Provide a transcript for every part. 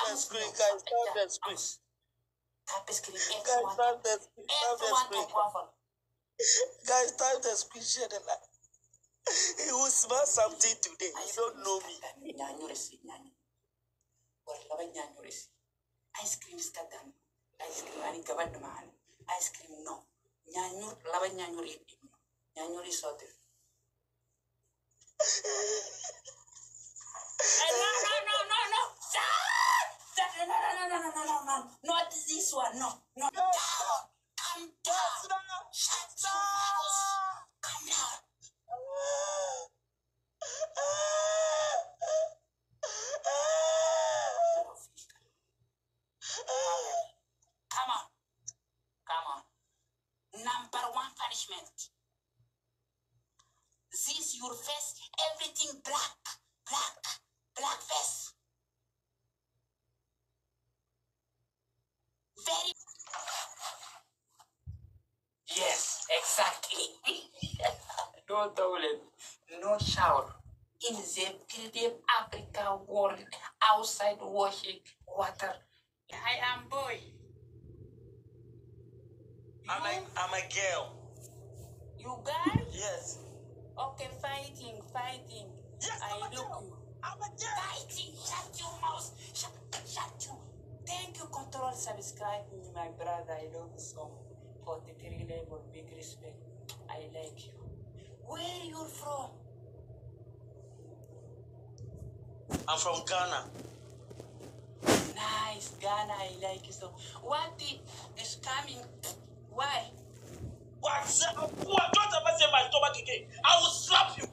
the screen, guys. Stop the screen. Tap the screen. Guys, stop the screen. Stop the screen. Guys, stop the screen. Share the light. He will smell something today. You don't know me. Ice cream is cut down. Ice cream, I think about the man. Ice cream, no. Nyanur, lava nyanur eating. Nyanur is out there. No. Not this one, no. Come down. Shut your mouth. Come down. Come on. Number one punishment. This your face, everything black face. Very. Yes, exactly. No toilet, no shower. In the primitive Africa world, outside washing water. I am boy. I'm a girl. You girl? Yes. Okay, fighting. Yes, I I'm a girl. I'm a girl. Fighting. Shut your mouth. Shut you. Thank you, control, subscribe me, my brother. I love you so much. 43 level, big respect. I like you. Where you from? I'm from Ghana. Nice, Ghana. I like you so. What is coming? Why? What? Don't ever say my stomach again. I will slap you.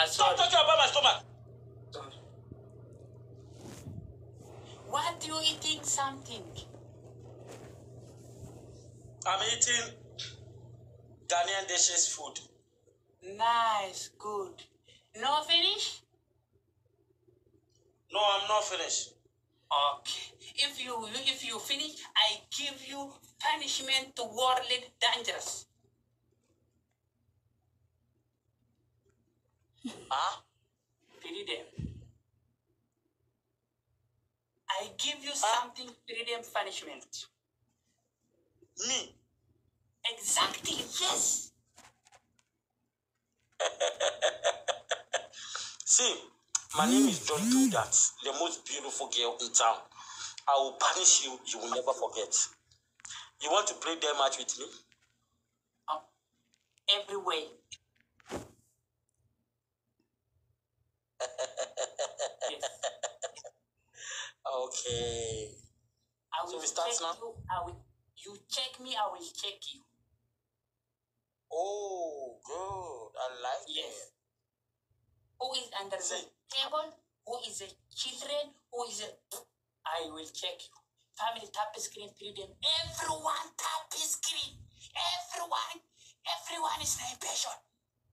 Stop talking about my stomach. Sorry. What do you eating something? I'm eating Ghanaian dishes food. Nice, good. No finish? No, I'm not finished. Okay. If you finish, I give you punishment to world dangerous. Huh? Freedom. I give you something freedom punishment. Me? Exactly, yes. See, my name is John Dudat, the most beautiful girl in town. I will punish you, you will never forget. You want to play their match with me? Every way. Yes. Okay. I will So we start check now? You check me, I will check you. Oh, good. I like it. Who is under the table? Who is the children? Who is the... I will check you. Family tap screen freedom. Everyone tap screen. Everyone is nation.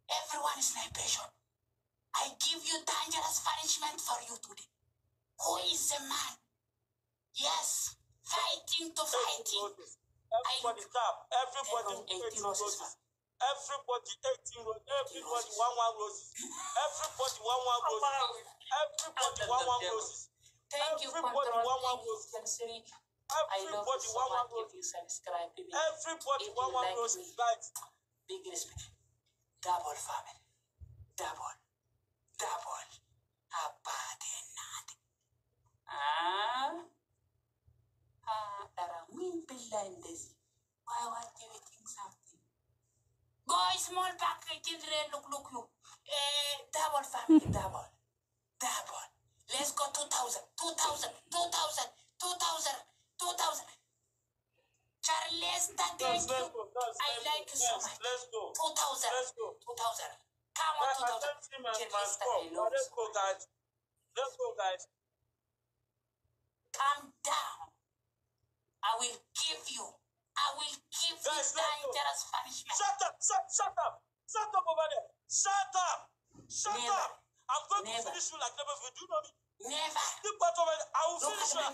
Everyone is nation. I give you dangerous punishment for you today. Who is the man? Yes. Fighting to fighting. Everybody tap. Everybody 18 roses. Everybody 18 roses. Everybody 1 roses. Everybody 1 roses. Everybody 1 roses. Thank you, Everybody control. 1 roses. I love you so much if you subscribe to me. Everybody If you 1 like roses. me, Right. big respect. Double family. Double. Abadenade. Taramin Pilandesi. Why what do you think something? Boy, small back, children, look. Double family, double. Let's go 2,000. Charles, thank you. I like you so much. Let's go. 2,000. Let's go. 2,000. Come on, 2,000. Let's go, guys. Calm down. I will give you Guys, dangerous punishment. Shut up over there. Shut up. I'm going to finish you like never before. Do you know me? Never. Keep part over there. I will finish you.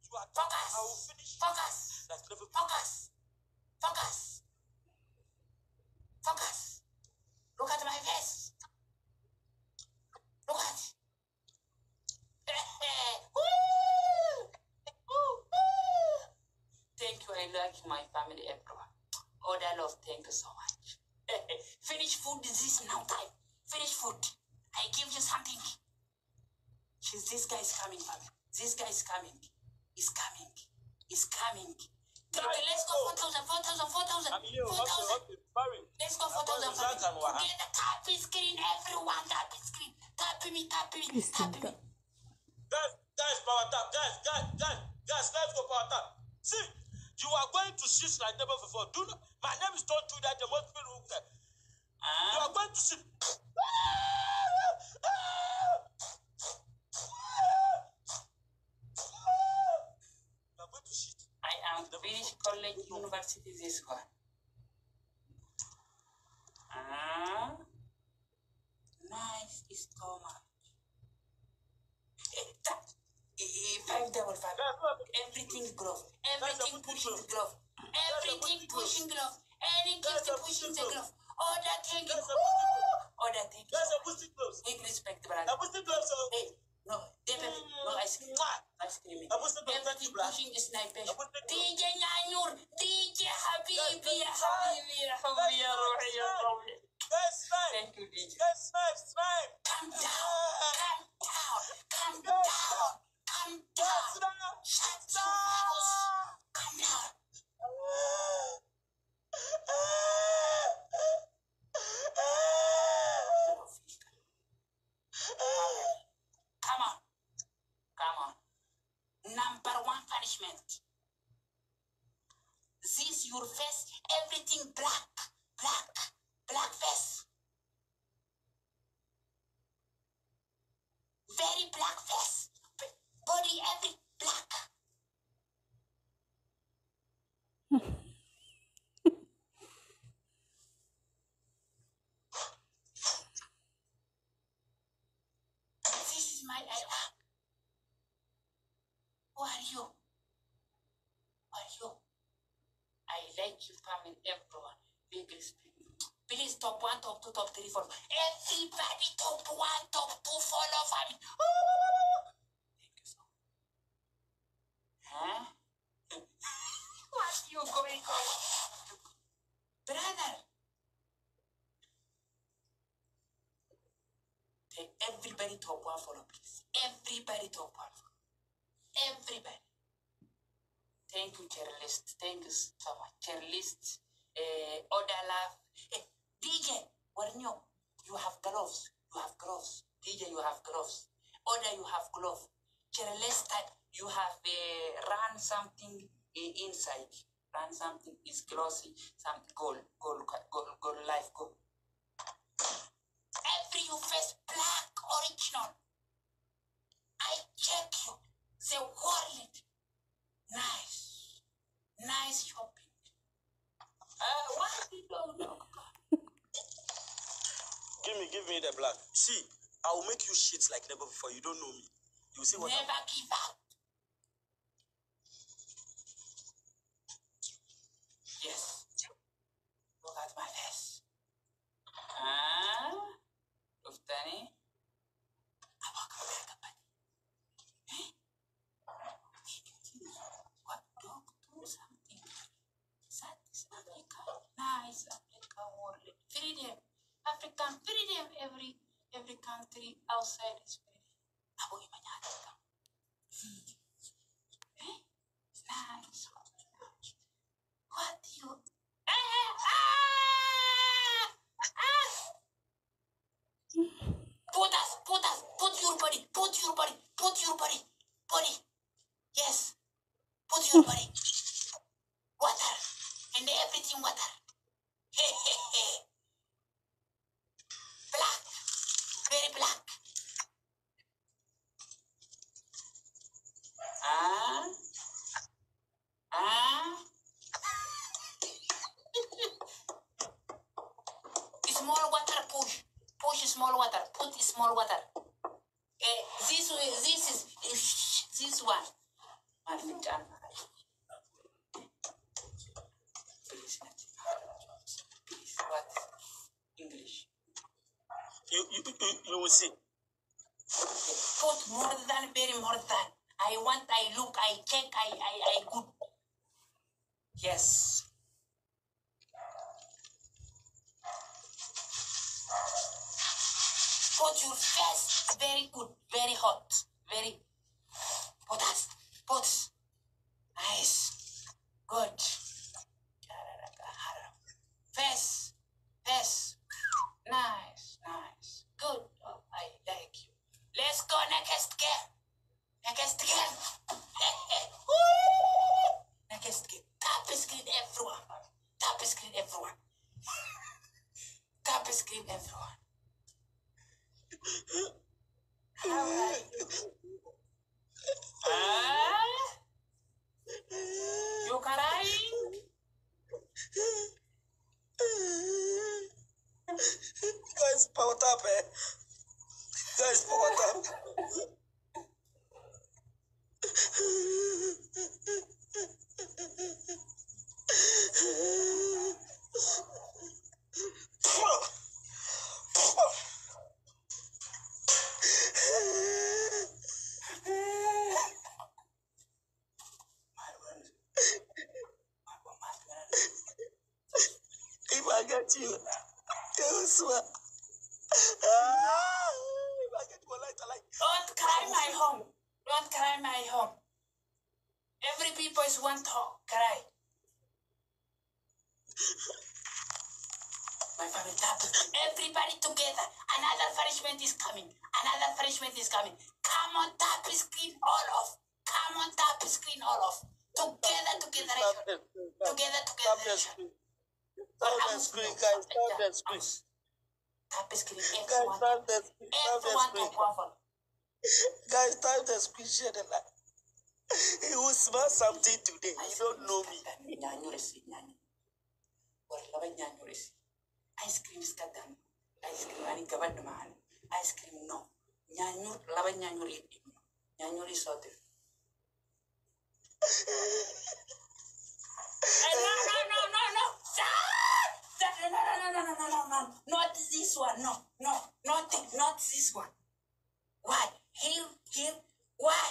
You are done. I will finish you. Focus. Like never before. Focus. Look at my face. like my family, everyone. Oh, that love, thank you so much. Finish food, this is now time. Finish food. I give you something. This guy is coming, family. This guy is coming. He's coming. He's coming. Okay, let's go 4,000, 4,000, 4,000, 4,000. Let's go 4,000. Forget the tapping screen, everyone. Tapping screen. Tap me, tap me, tap me. Guys, power tap. Guys, let's go power tap. See, you are going to sit like never before. Do not. My name is Don't Do That. The most people who you are going to sit. I am finished college, university, this one. Nice is so much. 555. Everything glove. Everything pushing the glove. Everything pushing glove. Anything pushing the glove. All that thing. All that thing. Big respect, brother. Hey, no, definitely. No ice cream. Ice cream. Everything pushing the sniper. DJ Nyanyur. DJ Habibi. Habibi. Ya Ruhi. Ya Ruhi. Thank you, DJ. Snipe. Calm down. Calm down. Calm down. Shut your mouth. Calm down. Come on. Number one punishment. This your face, everything black face. Very black face. Body every black. This is my area. Who are you? I like you, family, everyone. Big respect. Please, top 1, top 2, top 3, 4. Everybody, top 1, top 2, follow family. Thank you so much. Huh? What you going on? Brother. Okay, everybody top 1 follow, please. Everybody top 1 follow. Everybody. Thank you, Chairlist. Thank you so much. Chairlist. Odala. DJ, you have gloves. DJ, you have gloves. Oda, you have gloves. Chairlist, you have run something inside. Run something is glossy. Some gold life gold. Every you face black original. I check you. The wallet. Nice shopping. Why you don't know? Give me the black. See, I will make you shit like never before. You don't know me. You will see what never give up. Yes. Look at my face. Uftani. What dog do something? That is Africa. Nice Africa world. Freedom. African freedom. Every country outside is freedom. Abo imanyaka. Nice. What you? Put your body. Yes. Put your body. Water. And everything water. Black. Very black. Small water push. Push small water. Put small water. This one. Please, what? English. You will see. Put more than, very more than. I want, I look, I check, I good. Yes. Put your face very good, very hot, very potas, pots. Nice. Good. Face, face. Nice, nice. Good. Oh, I like you. Let's go next game. Next game. Next game. Tap screen everyone. Tap screen everyone. Tap screen everyone. How are you? You crying? Guys, power tap, eh? Guys, power tap. If I get you, you swear. If I get you, I like. Don't cry my home. Don't cry my home. Every people is want to cry. My family tap. Everybody together. Another punishment is coming. Another punishment is coming. Come on, tap screen all off. Come on, tap screen all off. Together. Together. Tap the screen. Tap the screen, guys. Tap the screen. Tap screen. Guys, tap the screen. Tap the Everyone screen. to Guys, tap the screen. Share the light. He will smell something today. You don't know me. Ice cream is cut down. Ice cream, I covered the man. Ice cream, no. Nyanur, lava nyanur, nyanur is out there. No. Not this one, no. Not this one. Why? Here, why?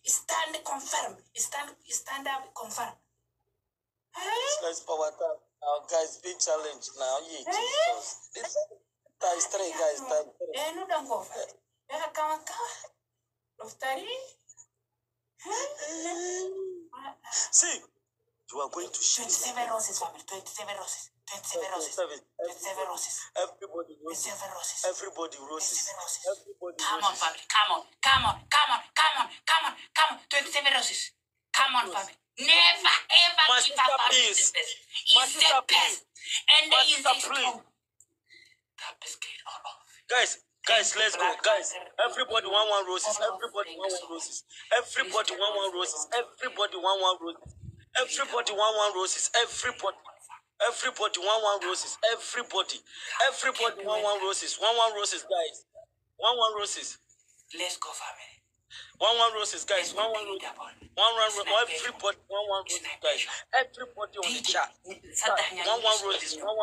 Stand, confirm. Stand up, confirm. Guys, power tap. Now, guys, big challenge now. Yeah, Jesus. This times 3, guys. Times 3. No, don't go for it. Come. See, you are going to share 27 roses, family. 27 roses. 27 roses. 27 roses. Everybody roses. 27 roses. Everybody roses. 27 roses. Everybody Come on, roses. family. Come on. 27 roses. Come on, family. Never ever My give sister, up on please. this best. My It's sister, the best. And My then you sister, say please. strong. Tap the screen all off. Guys, let's go. Guys, everybody want roses. Everybody want roses. Everybody want roses. Everybody want roses. Everybody want roses. Everybody want roses. Everybody want roses. One roses, guys. One roses. Let's go, family. One roses, guys. One roses. Everybody one roses, guys. Everybody on the chat. One roses. One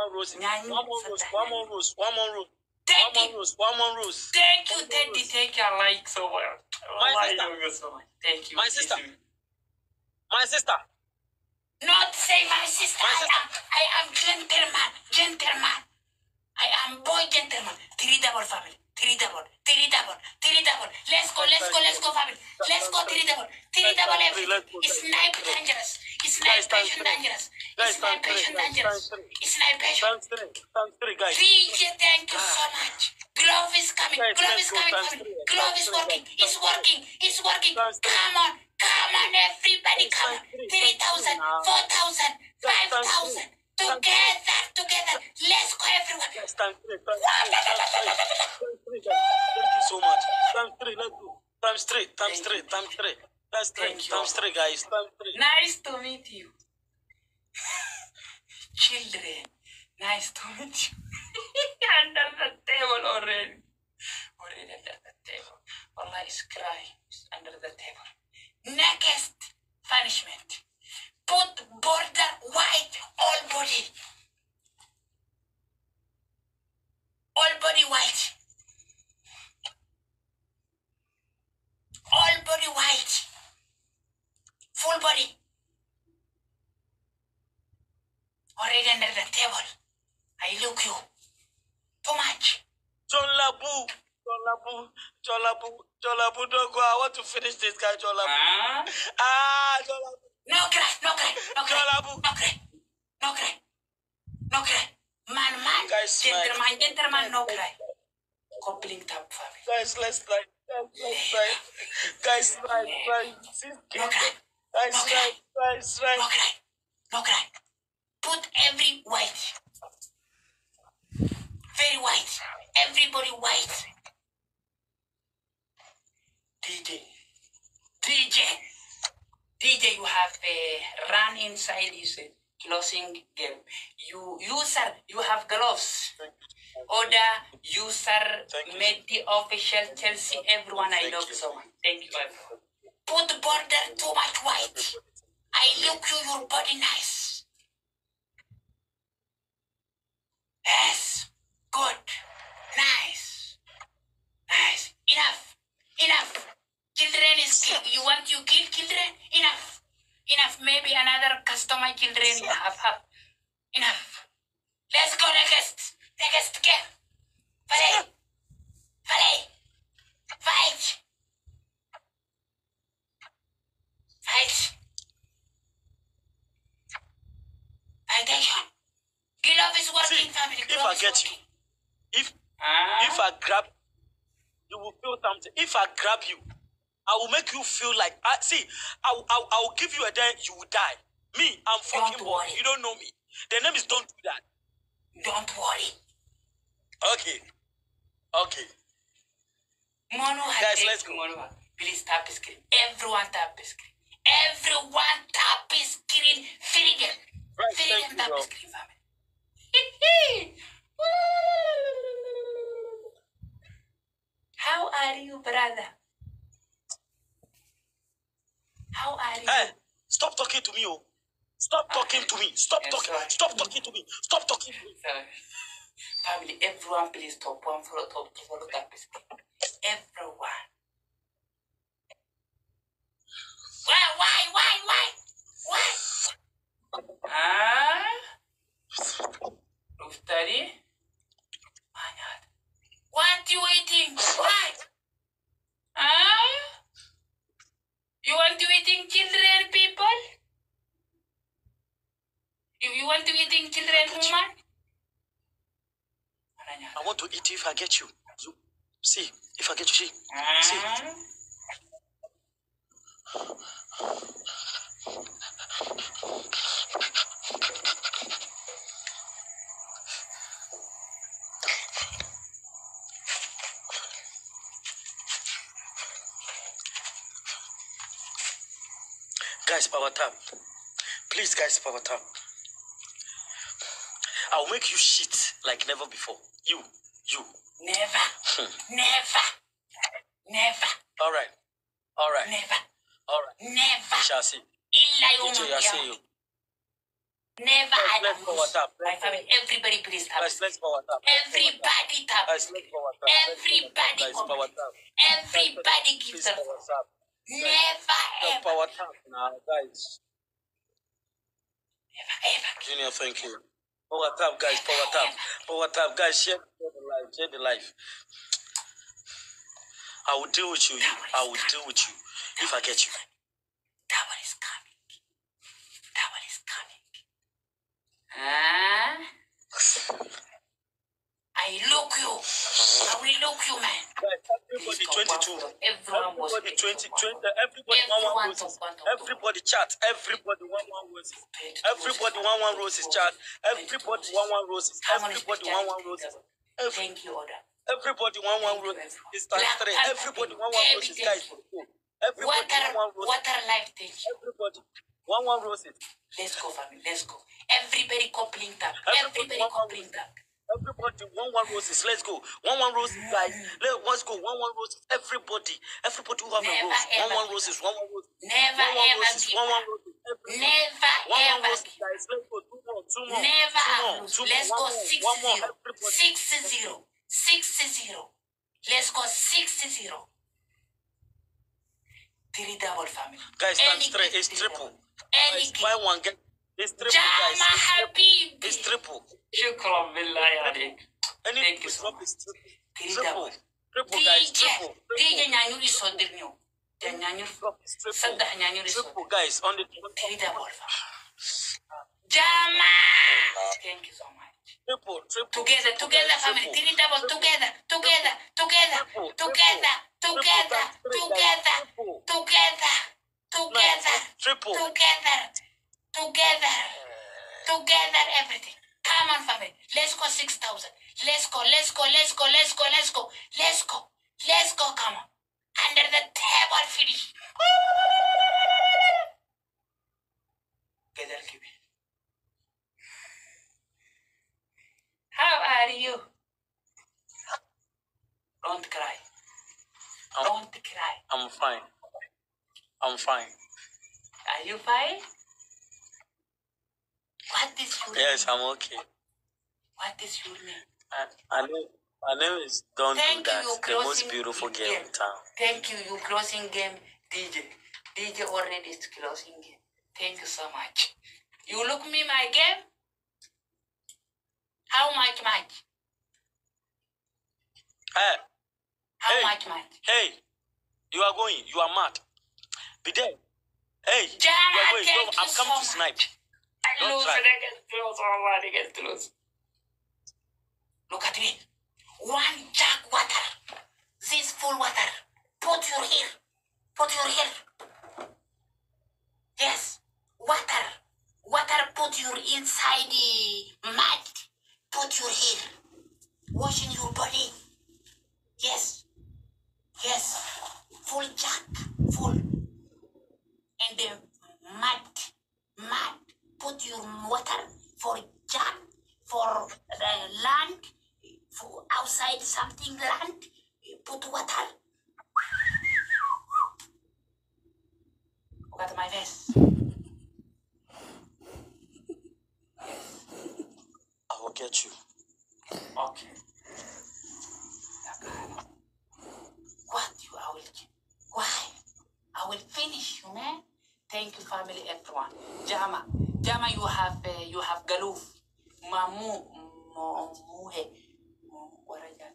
roses. One more rose. Thank you, Teddy. Take your like so well. Thank you. My sister. Not say my sister. I am gentleman. I am boy gentleman. Three double family. Three double. Let's go, family. Let's go, three double everything. It's sniper dangerous. It's sniper dangerous. DJ, thank you so much. Glove is coming. Glove is working. It's working. Come on, everybody, come on. 3,000, 4,000, 5,000. Together. Let's go, everyone. Thank you so much. Times three, guys. Times 3. Nice to meet you. Children, nice to meet you. Under the table already. Already under the table. Allah is crying. It's under the table. Next punishment. Put border white all body. All body white. All body white. I look you too much. John Labu, don't go. I want to finish this guy, John Labu. John Labu. No cry. John Labu. No cry. Man, Guys, gentleman, no cry. Coupling tap family. Guys, let's try. Guys, try. No cry. Guys, try. No cry. Put every white. Very white. Everybody white. DJ, you have a run inside his closing game. You sir, you have gloves. Order, you sir, made the official Chelsea. Everyone, I love so much. Thank you, everyone. Put border too much white. I look you, your body nice. Yes, good, nice. Enough. Children is kill. You want to kill children? Enough. Maybe another customer children you have. Enough. Let's go next game. Fight. Attention. Glove is working, family. If I get you, if I grab, you will feel something. If I grab you, I will make you feel like I will give you a day, you will die. Me, I'm fucking boy. You don't know me. The name is Don't Do That. Don't worry. Okay. Mono, guys, let's go. Mono. Please tap the screen. Everyone tap the screen. Freedom. Right, Freedom tap bro. the screen, family. How are you, brother? How are you? Hey, stop talking to me, oh. Stop talking to me. Stop talking to me. Sorry. Family, everyone, please top one follow tap the screen. Everyone. Why? Study? My God. What you eating? Why? You want to eating children, people? You want to eating children, woman? I want to eat you if I get you. See, if I get you, see. Guys, power tap. Please, guys, power tap. I'll make you shit like never before. You. Never. All right. Never. We shall see. DJ, I see you. Never. Let's power tap. My family, everybody please tap. Guys, let's power tap. Everybody tap. Guys, let's power tap. Everybody Guys, power tap. Everybody gives Please us. power tap. Never ever. Power tap now, guys. Never. Junior, thank you. Power tap, guys. Power tap, guys. Share the life. I will deal with you. I will deal with you if I get you. That one is coming. I look you. I will look you, man. Guys, everybody 22. Everybody 20. Everybody 1 roses. Everybody chat. Everybody 1 roses. Everybody 1 roses chat. Everybody 1 roses. Everybody 1 roses. Thank you, Oda. Everybody 1 roses. It's time 3. Everybody 1 roses, guys. Everybody 1 roses. Water life, thank you. Everybody 1 roses. Let's go, family. Let's go. Everybody coupling tap. Everybody coupling tap. Everybody 1 roses. Let's go. 1 roses, guys. Let's go. 1 roses. Everybody who have a rose. 1 roses. 1 roses. Never ever roses. give 1 up. roses. Never 1 ever roses, give up. guys. Let's go. 2 more. Never 2 more. Let's go 1 more. 6-0. 6-0. Let's go 6-0. 3 double family. Guys, times 3 is triple. Any Guys, buy 1 get It's triple, Jama guys. It's Habibi. triple. Shukran billahi alayk. Any Thank you so drop much. is triple. Triple. Triple, guys. Triple. DJ nyanyuri sodirnyo. Nyanyuri. Drop is triple. Saddah nyanyuri Triple, sodir. guys. On the Triple. Jama. Thank you so much. triple. Together, family. Three double, together. Triple. Together, everything. Come on, family. Let's go 6,000. Let's go. Come on. Under the table, finish. How are you? Don't cry. I'm fine. Are you fine? What is your Yes, name? I'm okay. What is your name? My name is Don't Thank Do you, That. you The closing most beautiful girl game. in town. Thank you, you closing game, DJ. DJ already is closing game. Thank you so much. You look me my game? How much? How Hey. much? Hey, you are going. You are mad. Be there. Hey, Jana, you are going. thank No, you I'm coming so to snipe. much. Don't try. They get close. Look at me. One jug water. This full water. Put your here. Yes. Water. Put your inside the mud. Put your hair. Washing your body. Yes. Full jug. Full. And the mud. Put your water for jug. For land. For outside something land. Put water. Look at my face. I will get you. Okay. What you? Why? I will finish you, man. Thank you, family, everyone. Jama, you have galoof. Muhe. What are you?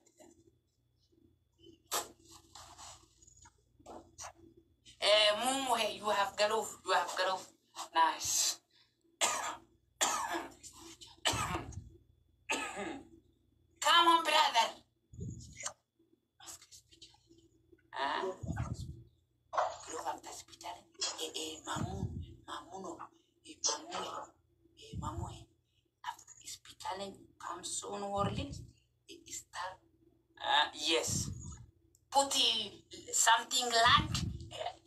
Mumuhe, you have galoof. Nice. Come on, brother. Glove of the hospital. Mamu. After the hospital comes soon worldly. Start. Yes. Put something land.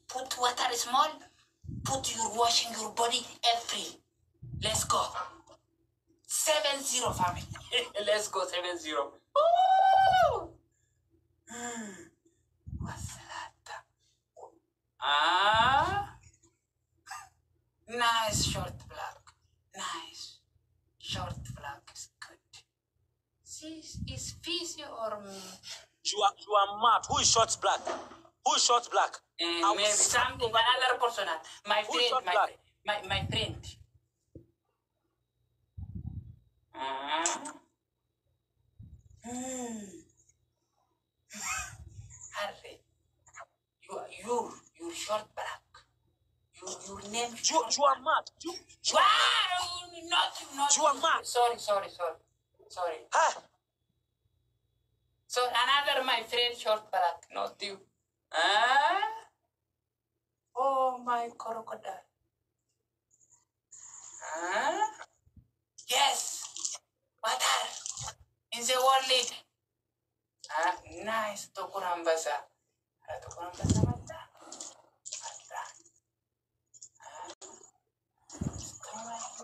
Put water small. Put your washing your body every. Let's go. 7-0 family. Let's go 7-0. Woo! What's that? Nice short black. Nice. Short black is good. This is fishy or... You are mad. Who is short black? Maybe something, another person. My friend, my friend. Harry, you short black. Your name. You are mad. Not. You are mad. Sorry. Huh? So another my friend short black, not you. Oh my crocodile. Yes. Water. In the world. Nice. Tokurambasa. Mata.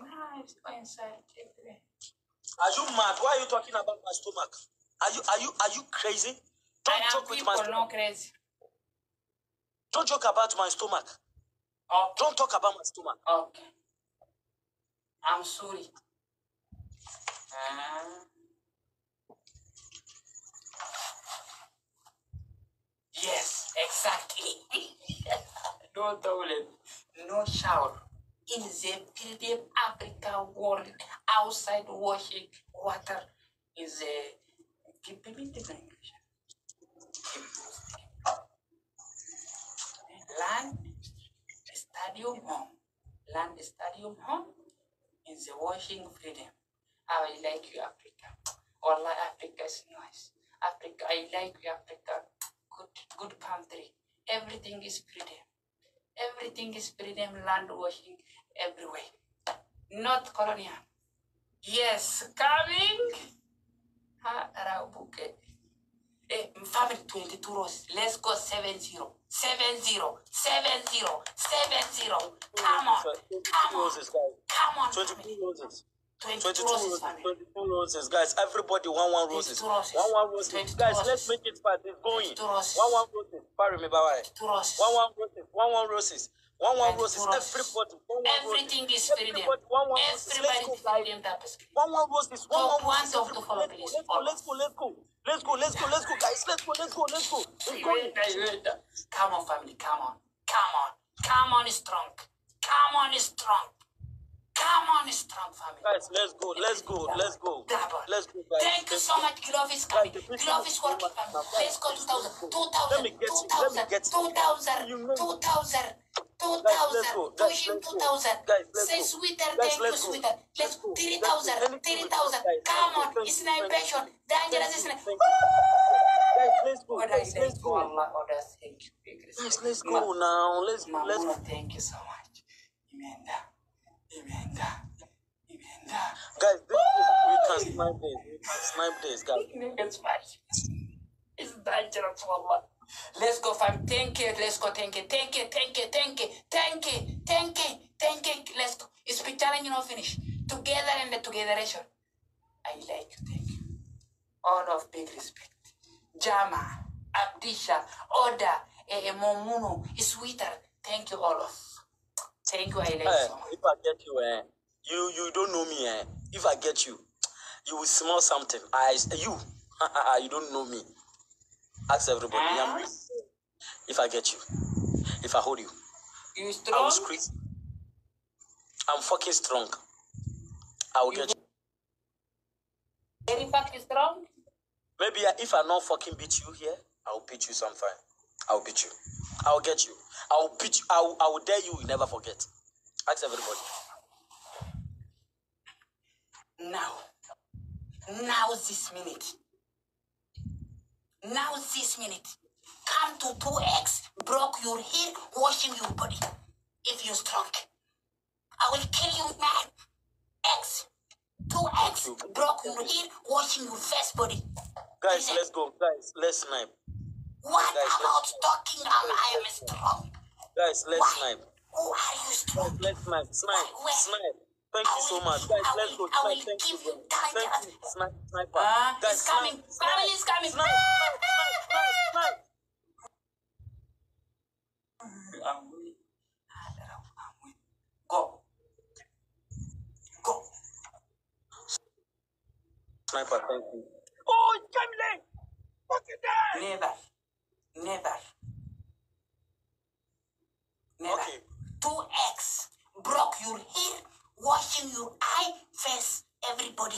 Nice. Inside. Are you mad? Why are you talking about my stomach? Are you crazy? Don't joke with my stomach. Not crazy. Don't joke about my stomach. Okay. Don't talk about my stomach. Okay. I'm sorry. Yes, exactly. No toilet, no shower, in the freedom Africa world outside washing water in the land stadium home. Land stadium home in the washing freedom. I like you, Africa. Wallah, Africa is nice. Africa, I like you, Africa. Good country. Everything is freedom. Everything is freedom, land washing everywhere. Not colonial. Yes, coming. Family 22 rows. Let's go 7-0. 7-0. 7-0. 7-0. Come on. Come on. Come on. 22 roses. 22 roses. 22 roses, guys. Everybody 1 roses. 1 roses. Guys, let's make it fast. It's going. 1 roses. Pardon me, bye. 1 roses. 1 roses. 1 roses. Everybody. Everything is freedom. Everybody is freedom. 1 roses. 1 roses. Let's go. Let's go, guys. Let's go. It's going. Come on, family. Come on, strong. Come on, strong, family. Guys, let's go. Guys. Thank you so much. Glove is coming. Glove is working. Let's go 2,000. 2,000. Pushing 2,000. Say sweeter, thank you, sweeter. Let's 3,000. Come on, it's an passion. Dangerous is Let's go. Thank you. Guys, let's go now. Let's go. Thank you so much. Amen. Guys, we can snipe this. Guys. It's dangerous, wallah. Let's go, fam. Thank you. Let's go. Thank you. Let's go. It's been challenge, finish. Together and the togetheration. I like you. Thank you. All of big respect. Jama, Abdisha, Oda, Momuno, Sweeter. Thank you, all of. Thank you. I like you so much. If I get you, you don't know me. If I get you, you will smell something. You don't know me. Ask everybody. If I get you, if I hold you, You I strong? will scream. I'm fucking strong. I will get you. Very fucking strong? Maybe if I not fucking beat you here, I will beat you sometime. I will beat you. I will get you. I will beat you. I will dare you. You never forget. Ask everybody. Now this minute. Come to 2x, broke your hair, washing your body. If you're strong, I will kill you, man. X, 2x, broke your hair, washing your face body. Guys, Listen. let's go. Guys, let's snipe. What Guys, about talking? I am strong. Guys, let's Why? snipe. Who are you strong? Let's snipe. Where? Snipe. Thank you so much. Guys, let's go. I will Thank you. give you Thank dangerous. you. Sniper. Guys, It's coming. Family is coming. Snipe. I'm winning. Go. Sniper, thank you. Oh, Jamile! Fuck it down! Never. Okay. 2x. Broke your hair, washing your eye, face, everybody.